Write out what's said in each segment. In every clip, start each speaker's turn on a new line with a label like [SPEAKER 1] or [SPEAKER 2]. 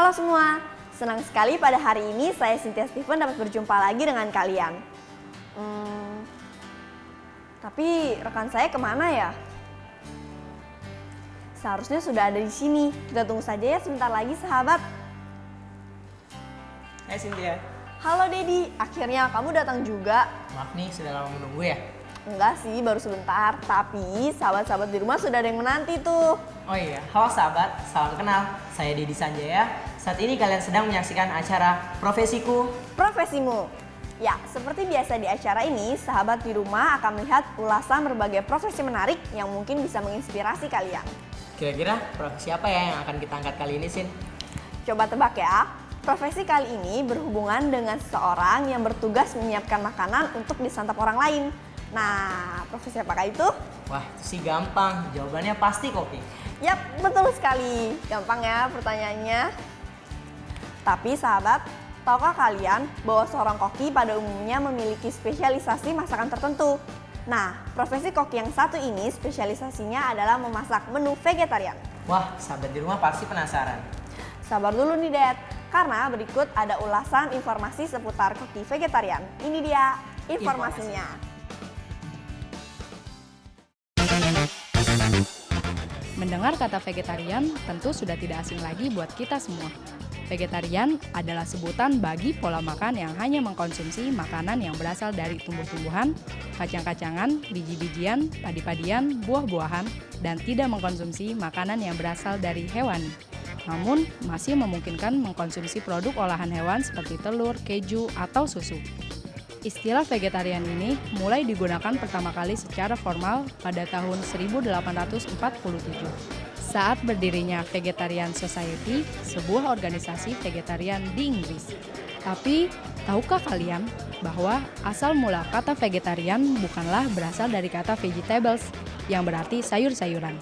[SPEAKER 1] Halo semua, senang sekali pada hari ini saya Cynthia Steven dapat berjumpa lagi dengan kalian. Tapi rekan saya kemana ya? Seharusnya sudah ada di sini. Kita tunggu saja ya sebentar lagi sahabat.
[SPEAKER 2] Hai Cynthia.
[SPEAKER 1] Halo Dedi, akhirnya kamu datang juga.
[SPEAKER 2] Maaf nih, sudah lama menunggu ya?
[SPEAKER 1] Enggak sih, baru sebentar. Tapi sahabat-sahabat di rumah sudah ada yang menanti tuh.
[SPEAKER 2] Oh iya, halo sahabat, salam kenal. Saya Dedi Sanjaya. Saat ini kalian sedang menyaksikan acara Profesiku.
[SPEAKER 1] Profesimu. Ya, seperti biasa di acara ini, sahabat di rumah akan melihat ulasan berbagai profesi menarik yang mungkin bisa menginspirasi kalian.
[SPEAKER 2] Kira-kira profesi apa ya yang akan kita angkat kali ini, Sin?
[SPEAKER 1] Coba tebak ya. Profesi kali ini berhubungan dengan seseorang yang bertugas menyiapkan makanan untuk disantap orang lain. Nah, profesi apakah itu?
[SPEAKER 2] Wah, itu sih gampang. Jawabannya pasti koki.
[SPEAKER 1] Yap, betul sekali. Gampang ya pertanyaannya. Tapi sahabat, tahukah kalian bahwa seorang koki pada umumnya memiliki spesialisasi masakan tertentu? Nah, profesi koki yang satu ini spesialisasinya adalah memasak menu vegetarian.
[SPEAKER 2] Wah, sahabat di rumah pasti penasaran.
[SPEAKER 1] Sabar dulu nih, Dad. Karena berikut ada ulasan informasi seputar koki vegetarian. Ini dia informasinya.
[SPEAKER 3] Mendengar kata vegetarian tentu sudah tidak asing lagi buat kita semua. Vegetarian adalah sebutan bagi pola makan yang hanya mengkonsumsi makanan yang berasal dari tumbuh-tumbuhan, kacang-kacangan, biji-bijian, padi-padian, buah-buahan, dan tidak mengkonsumsi makanan yang berasal dari hewani. Namun, masih memungkinkan mengkonsumsi produk olahan hewan seperti telur, keju, atau susu. Istilah vegetarian ini mulai digunakan pertama kali secara formal pada tahun 1847 saat berdirinya Vegetarian Society, sebuah organisasi vegetarian di Inggris. Tapi, tahukah kalian bahwa asal mula kata vegetarian bukanlah berasal dari kata vegetables yang berarti sayur-sayuran,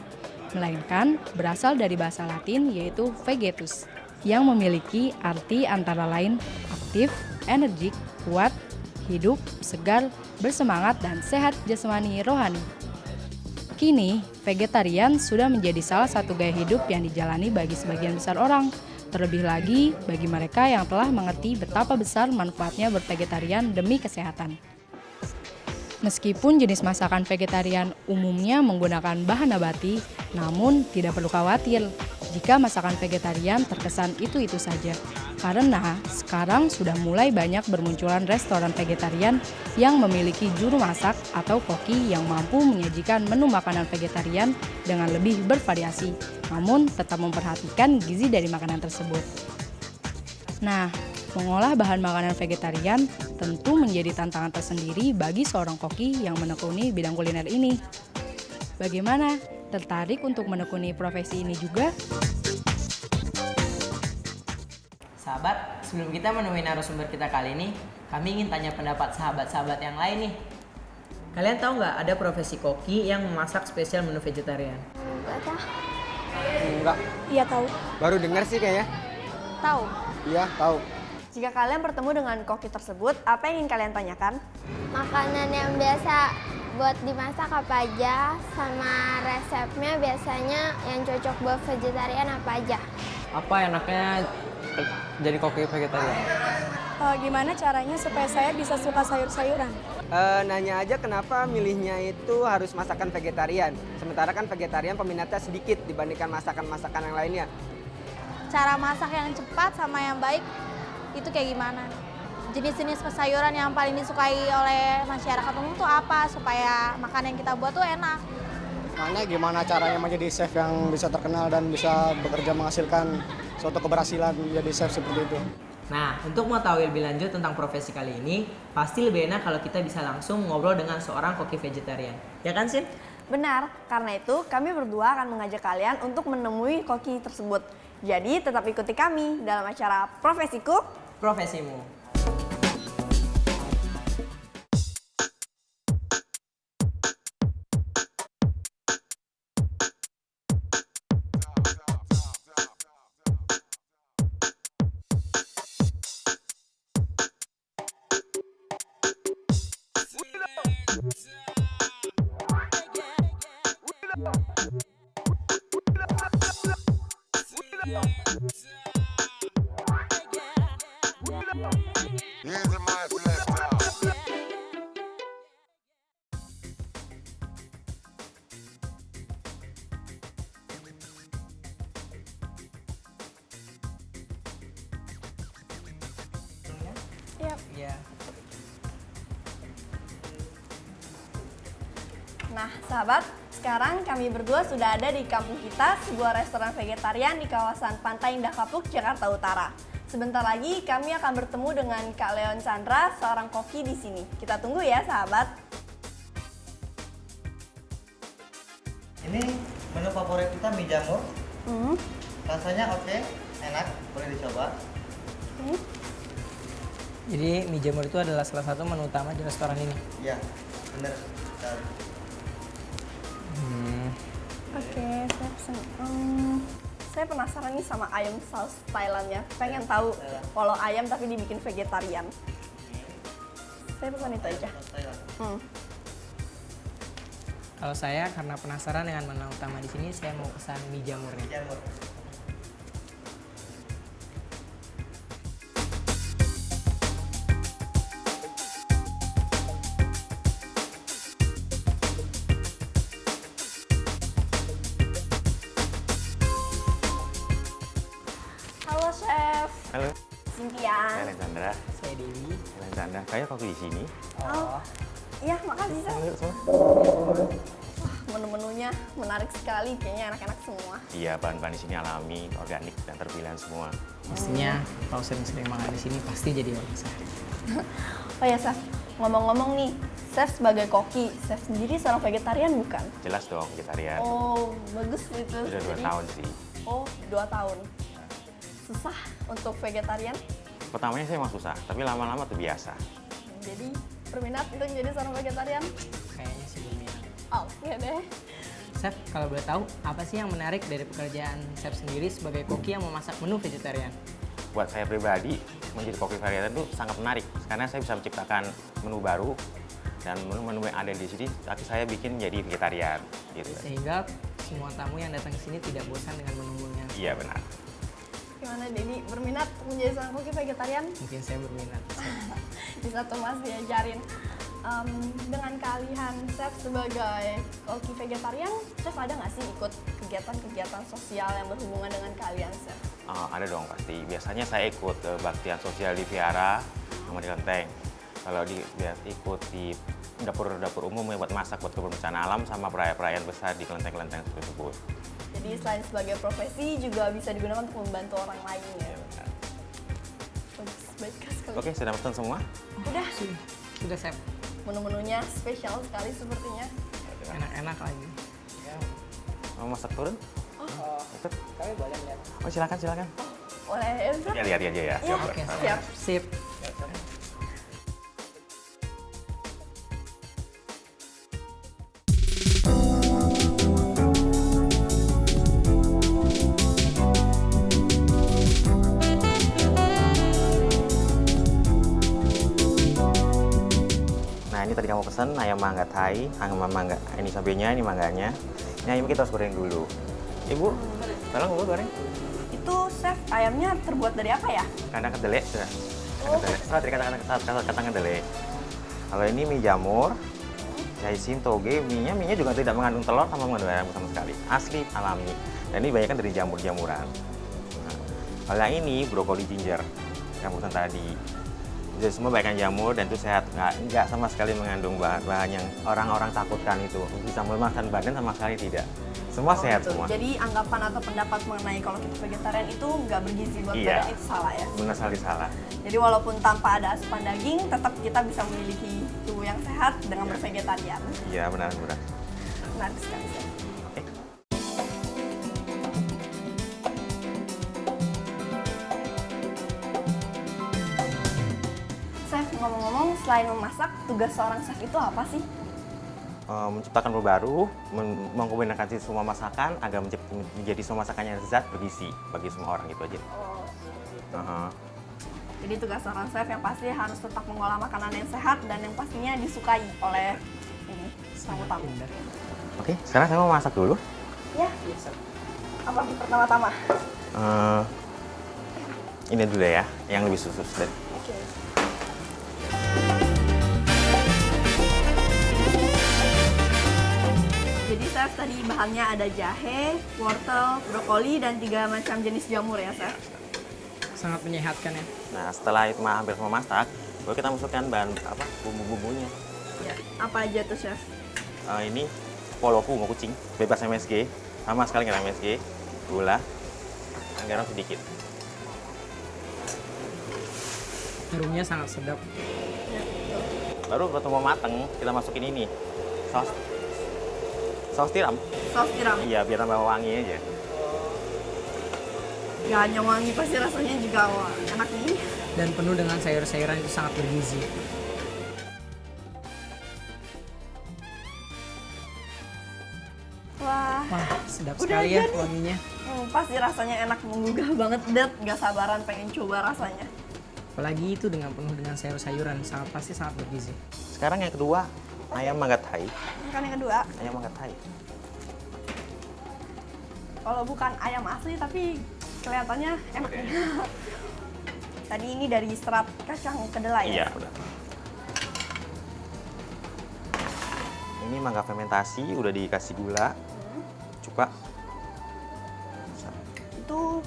[SPEAKER 3] melainkan berasal dari bahasa Latin yaitu vegetus yang memiliki arti antara lain aktif, energik, kuat, hidup, segar, bersemangat, dan sehat jasmani rohani. Kini, vegetarian sudah menjadi salah satu gaya hidup yang dijalani bagi sebagian besar orang. Terlebih lagi bagi mereka yang telah mengerti betapa besar manfaatnya bervegetarian demi kesehatan. Meskipun jenis masakan vegetarian umumnya menggunakan bahan nabati, namun tidak perlu khawatir jika masakan vegetarian terkesan itu-itu saja. Karena sekarang sudah mulai banyak bermunculan restoran vegetarian yang memiliki juru masak atau koki yang mampu menyajikan menu makanan vegetarian dengan lebih bervariasi, namun tetap memperhatikan gizi dari makanan tersebut. Nah, mengolah bahan makanan vegetarian tentu menjadi tantangan tersendiri bagi seorang koki yang menekuni bidang kuliner ini. Bagaimana? Tertarik untuk menekuni profesi ini juga?
[SPEAKER 2] Sahabat, sebelum kita menemui narasumber kita kali ini, kami ingin tanya pendapat sahabat-sahabat yang lain nih. Kalian tahu nggak ada profesi koki yang memasak spesial menu vegetarian?
[SPEAKER 1] Enggak tahu.
[SPEAKER 4] Enggak,
[SPEAKER 1] Iya tahu.
[SPEAKER 4] baru dengar sih kayaknya.
[SPEAKER 1] Tahu.
[SPEAKER 4] Iya, tahu.
[SPEAKER 1] Jika kalian bertemu dengan koki tersebut, apa yang ingin kalian tanyakan?
[SPEAKER 5] Makanan yang biasa buat dimasak apa aja, sama resepnya biasanya yang cocok buat vegetarian apa aja.
[SPEAKER 4] Apa enaknya jadi koki vegetarian?
[SPEAKER 6] Gimana caranya supaya saya bisa suka sayur-sayuran?
[SPEAKER 4] Nanya aja kenapa milihnya itu harus masakan vegetarian. Sementara kan vegetarian peminatnya sedikit dibandingkan masakan-masakan yang lainnya.
[SPEAKER 6] Cara masak yang cepat sama yang baik itu kayak gimana? Jenis-jenis sayuran yang paling disukai oleh masyarakat umum tuh apa supaya makanan yang kita buat tuh enak?
[SPEAKER 7] Makanya gimana caranya menjadi chef yang bisa terkenal dan bisa bekerja menghasilkan suatu keberhasilan menjadi chef seperti itu.
[SPEAKER 2] Nah, untuk mengetahui lebih lanjut tentang profesi kali ini, pasti lebih enak kalau kita bisa langsung ngobrol dengan seorang koki vegetarian. Ya kan, Sin?
[SPEAKER 1] Benar, karena itu kami berdua akan mengajak kalian untuk menemui koki tersebut. Jadi tetap ikuti kami dalam acara Profesiku,
[SPEAKER 2] Profesimu. Ya.
[SPEAKER 1] Nah, sahabat, sekarang kami berdua sudah ada di kampung kita, sebuah restoran vegetarian di kawasan Pantai Indah Kapuk, Jakarta Utara. Sebentar lagi kami akan bertemu dengan Kak Leon Chandra, seorang koki di sini. Kita tunggu ya, sahabat.
[SPEAKER 8] Ini menu favorit kita mie jamur. Rasanya oke, enak, boleh dicoba.
[SPEAKER 2] Jadi mie jamur itu adalah salah satu menu utama di restoran ini.
[SPEAKER 8] Iya, bener.
[SPEAKER 1] Oke, saya pesen. Saya penasaran nih sama ayam saus Thailandnya. Pengen tahu kalau ayam tapi dibikin vegetarian. Saya pesan itu aja.
[SPEAKER 2] Kalau saya karena penasaran dengan menu utama di sini, saya mau pesan mie jamurnya.
[SPEAKER 8] Jamur.
[SPEAKER 1] Halo, Chef.
[SPEAKER 9] Halo,
[SPEAKER 1] Cynthia.
[SPEAKER 9] saya Alexandra.
[SPEAKER 2] Saya Dewi.
[SPEAKER 9] Alexandra, kayak koki di sini.
[SPEAKER 1] Oh, iya, makasih, Chef.
[SPEAKER 9] Ayo, semua.
[SPEAKER 1] Menu-menunya menarik sekali, kayaknya enak-enak semua.
[SPEAKER 9] Iya, bahan-bahan di sini alami, organik, dan terpilihan semua.
[SPEAKER 2] Pastinya kalau sering-sering makan di sini pasti jadi orang sehat.
[SPEAKER 1] Oh ya, Chef. Ngomong-ngomong nih, Chef sebagai koki, Chef sendiri seorang vegetarian bukan?
[SPEAKER 9] Jelas dong, vegetarian.
[SPEAKER 1] Oh, bagus itu.
[SPEAKER 9] Sudah 2
[SPEAKER 1] Jadi-
[SPEAKER 9] tahun sih.
[SPEAKER 1] Oh, 2 tahun. Susah untuk vegetarian,
[SPEAKER 9] Pertamanya saya emang susah, tapi lama-lama tuh biasa.
[SPEAKER 1] jadi berminat untuk menjadi seorang vegetarian?
[SPEAKER 2] Kayaknya sih berminat.
[SPEAKER 1] Oke deh.
[SPEAKER 2] Chef, kalau boleh tahu, apa sih yang menarik dari pekerjaan Chef sendiri sebagai koki yang memasak menu vegetarian?
[SPEAKER 9] Buat saya pribadi, menjadi koki vegetarian itu sangat menarik, karena saya bisa menciptakan menu baru, dan menu-menu yang ada di sini, tapi saya bikin jadi vegetarian. Gitu.
[SPEAKER 2] Sehingga semua tamu yang datang ke sini tidak bosan dengan menu-menunya.
[SPEAKER 9] Iya, benar.
[SPEAKER 1] Gimana, Dedi? Berminat menjadi seorang koki vegetarian?
[SPEAKER 2] Mungkin saya berminat.
[SPEAKER 1] Bisa tuh Mas diajarin. Dengan keahlian Chef sebagai koki vegetarian, Chef ada nggak sih ikut kegiatan-kegiatan sosial yang berhubungan dengan keahlian Chef?
[SPEAKER 9] Ada dong pasti. Biasanya saya ikut baktian sosial di Viara sama di Lenteng. Kalau ikut di dapur umum ya buat masak buat keberbencana alam sama perayaan besar di kelenteng-kelenteng tersebut.
[SPEAKER 1] Jadi selain sebagai profesi juga bisa digunakan untuk membantu orang lain ya. Bagus, baik sekali.
[SPEAKER 9] Oke, sudah pesan semua?
[SPEAKER 1] Udah,
[SPEAKER 2] Sudah Chef,
[SPEAKER 1] menu-menunya spesial sekali sepertinya.
[SPEAKER 2] enak-enak lagi.
[SPEAKER 9] Mau masak turun? Ikut?
[SPEAKER 2] Kami boleh lihat.
[SPEAKER 9] Oh, silakan.
[SPEAKER 1] Boleh ya, Chef?
[SPEAKER 9] Ya, lihat aja ya.
[SPEAKER 1] Iya,
[SPEAKER 2] Oke,
[SPEAKER 1] siap.
[SPEAKER 2] Sip.
[SPEAKER 9] Nah, ini tadi kamu pesan ayam mangga Thai, ayam mangga. Ini cabenya, ini mangganya. Ini ayam kita harus goreng dulu. Ibu, tolong Bu goreng.
[SPEAKER 1] Itu Chef ayamnya terbuat dari apa ya?
[SPEAKER 9] Kadang kedelai sudah. Kedelai. Oh, tadi kata kedelai. Kalau ini mie jamur, yaisin toge, mie-nya juga tidak mengandung telur sama mengandung ayam sama sekali. Asli alami. Dan ini banyak kan dari jamur-jamuran. Nah, kalau yang ini brokoli ginger yang pesan tadi. Jadi semua baikkan jamur dan itu sehat, nggak sama sekali mengandung bahan yang orang-orang takutkan itu bisa melemahkan badan sama sekali tidak. Semua sehat
[SPEAKER 1] Gitu.
[SPEAKER 9] semua.
[SPEAKER 1] Jadi anggapan atau pendapat mengenai kalau kita vegetarian itu nggak bergizi buat
[SPEAKER 9] Iya.
[SPEAKER 1] badan itu salah ya?
[SPEAKER 9] Benar sekali salah.
[SPEAKER 1] Jadi walaupun tanpa ada asupan daging, tetap kita bisa memiliki tubuh yang sehat dengan bervegetarian.
[SPEAKER 9] Iya benar.
[SPEAKER 1] Menarik sekali, Chef.
[SPEAKER 9] Oke.
[SPEAKER 1] Chef, ngomong-ngomong, selain memasak, tugas seorang chef itu apa sih?
[SPEAKER 9] Menciptakan menu baru, mengkombinasikan semua masakan agar menjadi semua masakannya lezat bergizi bagi semua orang itu aja. Aha.
[SPEAKER 1] Jadi tugas seorang chef yang pasti harus tetap mengolah makanan yang sehat dan yang pastinya disukai oleh ini tamu-tamu.
[SPEAKER 9] Oke, sekarang saya mau masak dulu.
[SPEAKER 1] Ya, apa pertama-tama?
[SPEAKER 9] Ini dulu ya, yang lebih susus.
[SPEAKER 1] Oke. Jadi chef tadi bahannya ada jahe, wortel, brokoli, dan 3 macam jenis jamur ya chef?
[SPEAKER 2] Sangat menyehatkan ya.
[SPEAKER 9] Nah, setelah itu hampir semua masak, Baru kita masukkan bahan bumbu-bumbunya.
[SPEAKER 1] Ya, apa aja tuh, Chef?
[SPEAKER 9] Ini poloku mau kucing, bebas MSG, sama sekali nggak MSG, gula, dan garam sedikit.
[SPEAKER 2] Harumnya sangat sedap.
[SPEAKER 9] Baru waktu mau mateng, kita masukin ini, saus tiram.
[SPEAKER 1] Saus tiram.
[SPEAKER 9] Iya, biar tambah wangi aja.
[SPEAKER 1] Gak hanya wangi, pasti rasanya juga wah, enak nih.
[SPEAKER 2] Dan penuh dengan sayur-sayuran itu sangat bergizi.
[SPEAKER 1] Wah,
[SPEAKER 2] Wah, sedap
[SPEAKER 1] Udah
[SPEAKER 2] sekali ya
[SPEAKER 1] jadi.
[SPEAKER 2] wanginya.
[SPEAKER 1] pasti rasanya enak menggugah banget, Det. Gak sabaran pengen coba rasanya.
[SPEAKER 2] Apalagi itu dengan penuh dengan sayur-sayuran, pasti sangat bergizi.
[SPEAKER 9] Sekarang yang kedua, ayam mangga Thai.
[SPEAKER 1] Kan yang kedua,
[SPEAKER 9] Ayam mangga Thai.
[SPEAKER 1] kalau bukan ayam asli tapi kelihatannya enak nih. Tadi ini dari serat kacang kedelai
[SPEAKER 9] Iya,
[SPEAKER 1] ya?
[SPEAKER 9] udah. Ini mangga fermentasi, udah dikasih gula, cuka.
[SPEAKER 1] Itu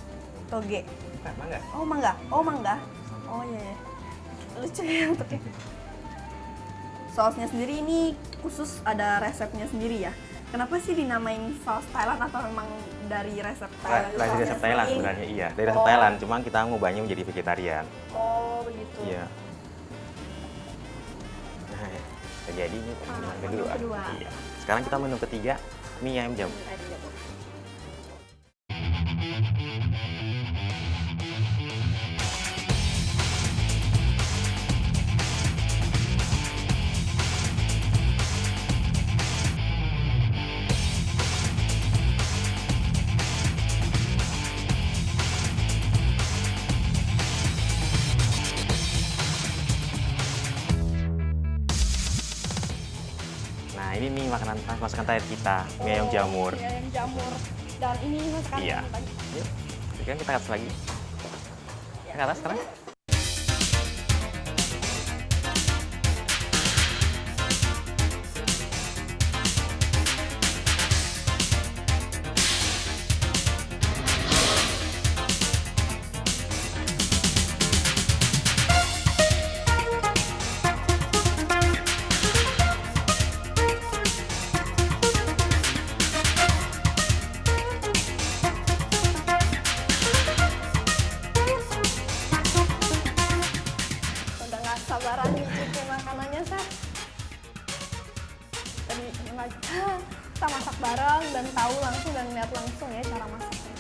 [SPEAKER 1] toge.
[SPEAKER 9] Bukan, mangga.
[SPEAKER 1] Oh mangga, oh mangga. Oh iya, iya. Lucu ya bentuknya. Sausnya sendiri ini khusus ada resepnya sendiri ya? Kenapa sih dinamain saus Thailand atau memang dari resep Thailand?
[SPEAKER 9] Dari resep
[SPEAKER 1] Sausnya
[SPEAKER 9] Thailand
[SPEAKER 1] sendiri?
[SPEAKER 9] sebenarnya, iya. Dari resep
[SPEAKER 1] Oh.
[SPEAKER 9] Thailand, cuma kita ngubahnya menjadi vegetarian.
[SPEAKER 1] Oh begitu.
[SPEAKER 9] Iya. Nah, jadi ini menu
[SPEAKER 1] menu kedua.
[SPEAKER 9] Iya. Sekarang kita menu ketiga, mie ayam jamu. Nah, ini nih masakan Thai kita, mie ayam jamur.
[SPEAKER 1] Mie ayam jamur. Dan ini masakan
[SPEAKER 9] Iya.
[SPEAKER 1] yang tadi.
[SPEAKER 9] Yuk, sekarang kita atas lagi. Ke atas sekarang.
[SPEAKER 1] Udah nggak sabaran nyicipin makanannya, Chef. Tadi kita masak bareng dan tahu langsung dan lihat langsung ya cara masaknya.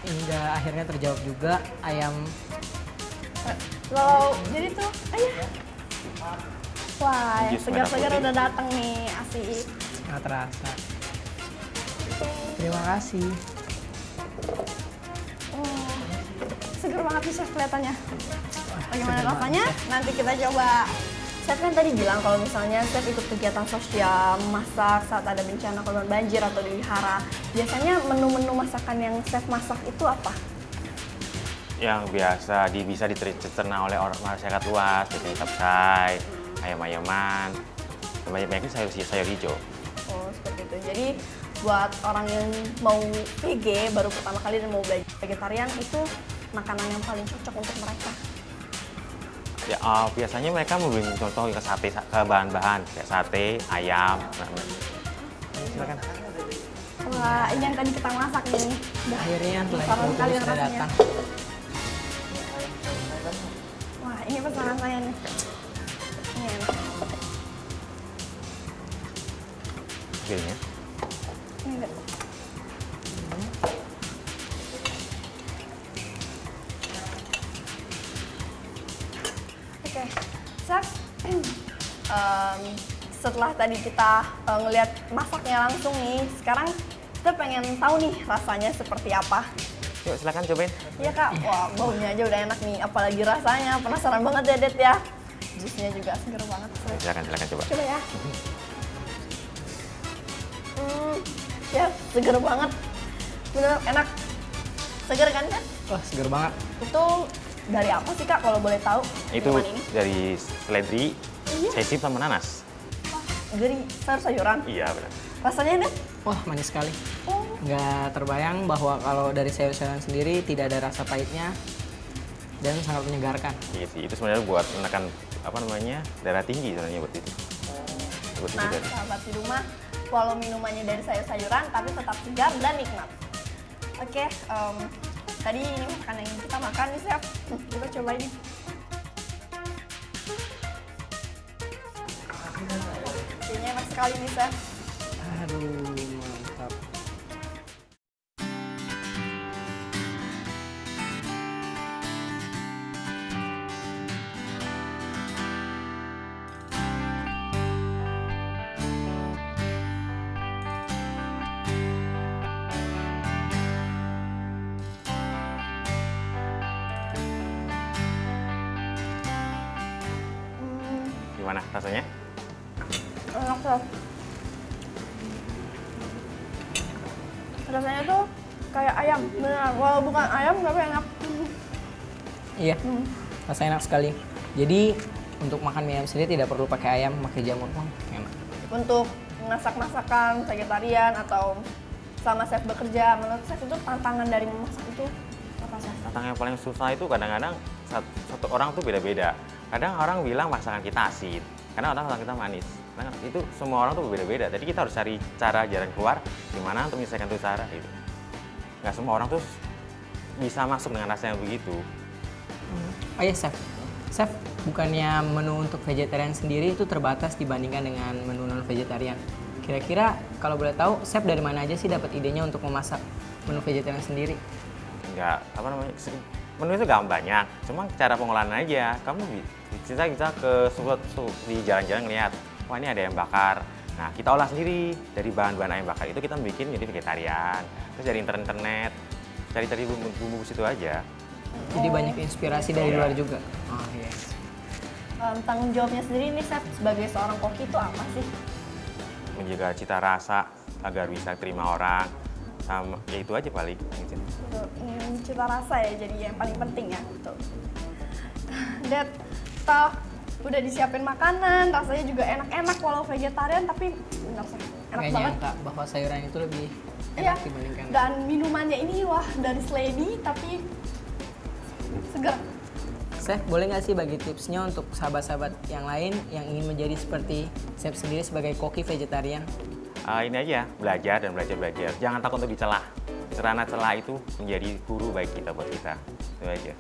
[SPEAKER 2] Hingga akhirnya terjawab juga ayam.
[SPEAKER 1] Loh, jadi tuh, ayah. Wah, yang
[SPEAKER 9] Jus
[SPEAKER 1] segar-segar
[SPEAKER 9] merah
[SPEAKER 1] udah datang nih, asik.
[SPEAKER 2] Sangat terasa. Terima kasih.
[SPEAKER 1] Seger banget nih, Chef, kelihatannya. Bagaimana
[SPEAKER 2] seger
[SPEAKER 1] rasanya?
[SPEAKER 2] banget,
[SPEAKER 1] Nanti kita coba. Chef kan tadi bilang kalau misalnya Chef ikut kegiatan sosial, masak saat ada bencana korban banjir atau di wihara. Biasanya menu-menu masakan yang Chef masak itu apa?
[SPEAKER 9] Yang biasa bisa dicerna oleh orang masyarakat luas, seperti capcay, ayam-ayaman, dan banyak-banyak sayur hijau.
[SPEAKER 1] Oh, seperti itu. Jadi buat orang yang mau VG baru pertama kali dan mau belajar vegetarian itu makanan yang paling cocok untuk mereka.
[SPEAKER 9] Ya, biasanya mereka membeli contoh ke sate, ke bahan-bahan kayak sate, ayam. Silakan.
[SPEAKER 1] Wah, ini yang tadi kita masak nih.
[SPEAKER 2] Akhirnya
[SPEAKER 1] Penasaran
[SPEAKER 2] telah
[SPEAKER 1] sekali
[SPEAKER 2] sudah
[SPEAKER 1] rasanya.
[SPEAKER 2] datang.
[SPEAKER 1] Wah, ini pesanan saya nih. Ini enak.
[SPEAKER 9] Pilihnya.
[SPEAKER 1] Ini enggak. Oke, Chef. Setelah tadi kita ngelihat masaknya langsung nih, sekarang kita pengen tahu nih rasanya seperti apa.
[SPEAKER 9] Yuk, silakan cobain.
[SPEAKER 1] Iya Kak, wah baunya aja udah enak nih, apalagi rasanya. Penasaran banget ya, Det ya. Jusnya juga seger banget.
[SPEAKER 9] Silakan coba.
[SPEAKER 1] Coba ya. Ya, seger banget. Bener enak. Seger kan, Kak?
[SPEAKER 2] Wah, seger banget.
[SPEAKER 1] Itu dari apa sih Kak kalau boleh tahu?
[SPEAKER 9] Itu
[SPEAKER 1] minuman ini?
[SPEAKER 9] dari seledri,
[SPEAKER 1] Iya.
[SPEAKER 9] sesame sama nanas.
[SPEAKER 1] Wah, dari sayur-sayuran.
[SPEAKER 9] Iya, benar.
[SPEAKER 1] Rasanya, Det?
[SPEAKER 2] Wah, manis sekali.
[SPEAKER 1] Oh,
[SPEAKER 2] Nggak terbayang bahwa kalau dari sayur-sayuran sendiri tidak ada rasa pahitnya. dan sangat menyegarkan.
[SPEAKER 9] Iya sih, itu sebenarnya buat menekan darah tinggi sebenarnya buat itu. Buat
[SPEAKER 1] Nah,
[SPEAKER 9] itu kan.
[SPEAKER 1] sahabat di rumah, walau minumannya dari sayur-sayuran, tapi tetap segar dan nikmat. Oke, tadi ini makanan yang kita makan nih, Chef. Kita coba ini. Kayaknya enak sekali nih, Chef.
[SPEAKER 2] Aduh, mantap.
[SPEAKER 9] Gimana rasanya?
[SPEAKER 1] Enak, Chef. Rasanya tuh kayak ayam, beneran. Walau bukan ayam, tapi enak.
[SPEAKER 2] Iya, rasanya enak sekali. Jadi untuk makan mie ayam sendiri tidak perlu pakai ayam, pakai jamur pun enak.
[SPEAKER 1] Untuk masak masakan vegetarian atau sama chef bekerja, menurut chef itu tantangan dari memasak itu apa, Chef?
[SPEAKER 9] Tantangan yang paling susah itu kadang-kadang satu orang tuh beda-beda. Kadang orang bilang masakan kita asin, karena orang masakan kita manis. Karena itu semua orang tuh berbeda-beda. Jadi kita harus cari cara jalan keluar gimana untuk menyelesaikan itu cara gitu. Nggak semua orang tuh bisa masuk dengan rasa yang begitu.
[SPEAKER 2] Oh iya, Chef. Chef, bukannya menu untuk vegetarian sendiri itu terbatas dibandingkan dengan menu non-vegetarian. Kira-kira kalau boleh tahu, Chef dari mana aja sih dapat idenya untuk memasak menu vegetarian sendiri?
[SPEAKER 9] Nggak, menu itu gampang banyak. Cuma cara pengolahan aja. Kamu bisa ke di jalan-jalan ngeliat, wah ini ada ayam bakar. Nah, kita olah sendiri dari bahan-bahan ayam bakar itu kita bikin jadi vegetarian. Terus dari internet, cari-cari bumbu-bumbu situ aja.
[SPEAKER 2] Jadi banyak inspirasi dari luar juga. Oh iya.
[SPEAKER 1] Tanggung jawabnya sendiri nih, Chef, sebagai seorang koki itu apa sih?
[SPEAKER 9] Menjaga cita rasa agar bisa terima orang. Sama, ya itu aja paling.
[SPEAKER 1] Cita rasa ya, jadi yang paling penting ya. Betul. Dad, kita udah disiapin makanan, rasanya juga enak-enak walau vegetarian, tapi benar, Chef, enak
[SPEAKER 2] Nggak
[SPEAKER 1] banget.
[SPEAKER 2] nyangka bahwa sayuran itu lebih
[SPEAKER 1] Iya,
[SPEAKER 2] enak dibandingkan.
[SPEAKER 1] dan minumannya ini wah dari Slady tapi segar.
[SPEAKER 2] Chef, boleh nggak sih bagi tipsnya untuk sahabat-sahabat yang lain yang ingin menjadi seperti Chef sendiri sebagai koki vegetarian?
[SPEAKER 9] Ini aja, belajar dan belajar. Jangan takut untuk dicela. Karena celah itu menjadi guru baik kita buat kita. Itu aja.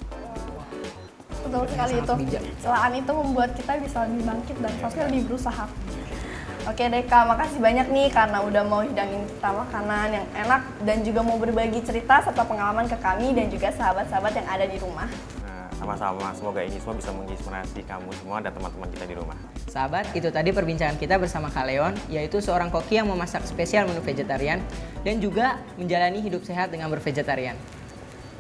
[SPEAKER 1] Betul sekali
[SPEAKER 2] sangat
[SPEAKER 1] itu.
[SPEAKER 2] bijak.
[SPEAKER 1] Celaan itu membuat kita bisa lebih bangkit dan harusnya lebih berusaha. Oke deh Kak, makasih banyak nih karena udah mau hidangin kita makanan yang enak dan juga mau berbagi cerita serta pengalaman ke kami dan juga sahabat-sahabat yang ada di rumah.
[SPEAKER 9] Nah, sama-sama. Semoga ini semua bisa menginspirasi kamu semua dan teman-teman kita di rumah.
[SPEAKER 2] Sahabat, itu tadi perbincangan kita bersama Kak Leon, yaitu seorang koki yang memasak spesial menu vegetarian dan juga menjalani hidup sehat dengan bervegetarian.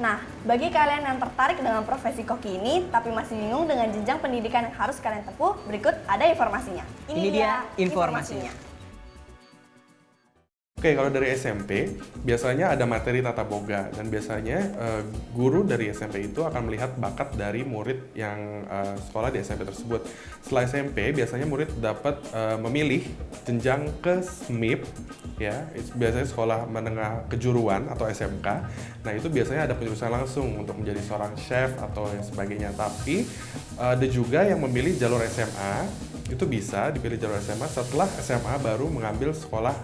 [SPEAKER 1] Nah, bagi kalian yang tertarik dengan profesi koki ini tapi masih bingung dengan jenjang pendidikan yang harus kalian tempuh, berikut ada informasinya.
[SPEAKER 2] Ini dia informasinya.
[SPEAKER 10] Oke, kalau dari SMP, biasanya ada materi tata boga dan biasanya guru dari SMP itu akan melihat bakat dari murid yang sekolah di SMP tersebut. Setelah SMP, biasanya murid dapat memilih jenjang ke SMIP, ya, biasanya sekolah menengah kejuruan atau SMK. Nah, itu biasanya ada penjurusan langsung untuk menjadi seorang chef atau yang sebagainya. Tapi ada juga yang memilih jalur SMA. Itu bisa dipilih jalur SMA setelah SMA baru mengambil sekolah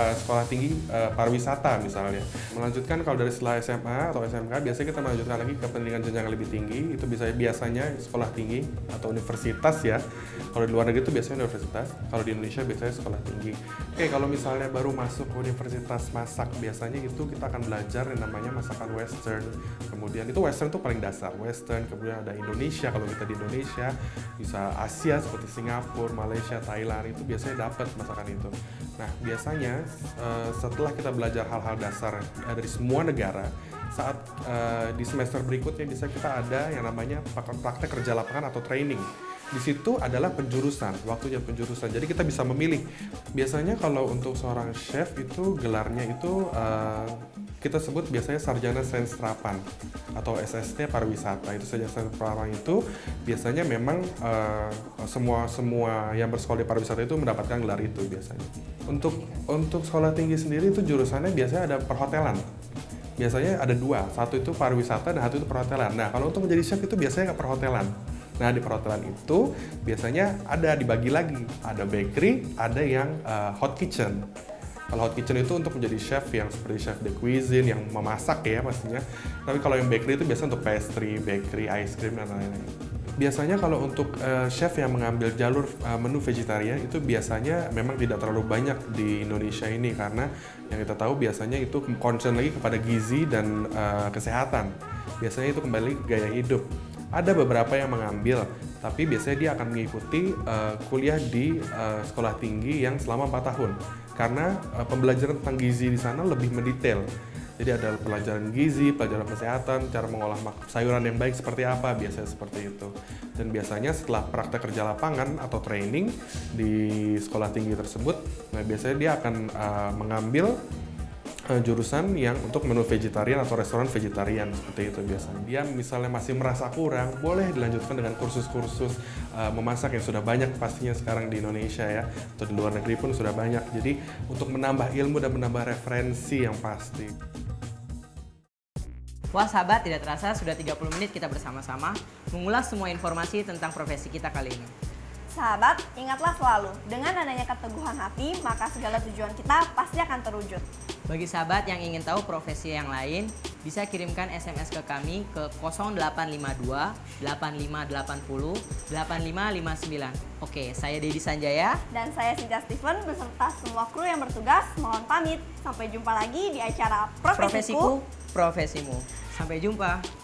[SPEAKER 10] sekolah tinggi pariwisata misalnya. Melanjutkan kalau dari setelah SMA atau SMK biasanya kita melanjutkan lagi ke pendidikan jenjang yang lebih tinggi. Itu biasanya sekolah tinggi atau universitas ya. Kalau di luar negeri itu biasanya universitas. Kalau di Indonesia biasanya sekolah tinggi. Oke, kalau misalnya baru masuk universitas masak biasanya itu kita akan belajar yang namanya masakan western. Kemudian itu western itu paling dasar. Western, kemudian ada Indonesia kalau kita di Indonesia, bisa Asia seperti Singapura, Malaysia, Thailand itu biasanya dapat masakan itu. Nah, biasanya setelah kita belajar hal-hal dasar dari semua negara, saat di semester berikutnya bisa kita ada yang namanya praktek kerja lapangan atau training. Di situ adalah penjurusan, waktunya penjurusan. Jadi kita bisa memilih. Biasanya kalau untuk seorang chef itu gelarnya itu kita sebut biasanya sarjana sains terapan atau SST pariwisata. Itu sarjana sains terapan itu biasanya memang semua yang bersekolah di pariwisata itu mendapatkan gelar itu biasanya. Untuk sekolah tinggi sendiri itu jurusannya biasanya ada perhotelan. biasanya ada dua, satu itu pariwisata dan satu itu perhotelan. Nah, kalau untuk menjadi chef itu biasanya ke perhotelan. Nah, di perhotelan itu biasanya ada dibagi lagi, ada bakery, ada yang hot kitchen. Kalau hot kitchen itu untuk menjadi chef yang seperti chef de cuisine yang memasak ya pastinya. Tapi kalau yang bakery itu biasanya untuk pastry, bakery, ice cream dan lain-lain. Biasanya kalau untuk chef yang mengambil jalur menu vegetarian itu biasanya memang tidak terlalu banyak di Indonesia ini karena yang kita tahu biasanya itu concern lagi kepada gizi dan kesehatan. Biasanya itu kembali ke gaya hidup. Ada beberapa yang mengambil, tapi biasanya dia akan mengikuti kuliah di sekolah tinggi yang selama 4 tahun. Karena pembelajaran tentang gizi di sana lebih mendetail. Jadi ada pelajaran gizi, pelajaran kesehatan, cara mengolah sayuran yang baik seperti apa, biasanya seperti itu. Dan biasanya setelah praktek kerja lapangan atau training di sekolah tinggi tersebut, nah biasanya dia akan mengambil jurusan yang untuk menu vegetarian atau restoran vegetarian seperti itu biasanya. Dia misalnya masih merasa kurang, boleh dilanjutkan dengan kursus-kursus memasak yang sudah banyak pastinya sekarang di Indonesia ya, atau di luar negeri pun sudah banyak. Jadi untuk menambah ilmu dan menambah referensi yang pasti.
[SPEAKER 2] Wah sahabat, tidak terasa sudah 30 menit kita bersama-sama mengulas semua informasi tentang profesi kita kali ini.
[SPEAKER 1] Sahabat, ingatlah selalu, dengan adanya keteguhan hati, maka segala tujuan kita pasti akan terwujud.
[SPEAKER 2] Bagi sahabat yang ingin tahu profesi yang lain, bisa kirimkan SMS ke kami ke 0852 8580 8559. Oke, saya Dedi Sanjaya.
[SPEAKER 1] Dan saya Sinta Steven beserta semua kru yang bertugas mohon pamit. Sampai jumpa lagi di acara Profesiku.
[SPEAKER 2] Profesimu. Sampai jumpa.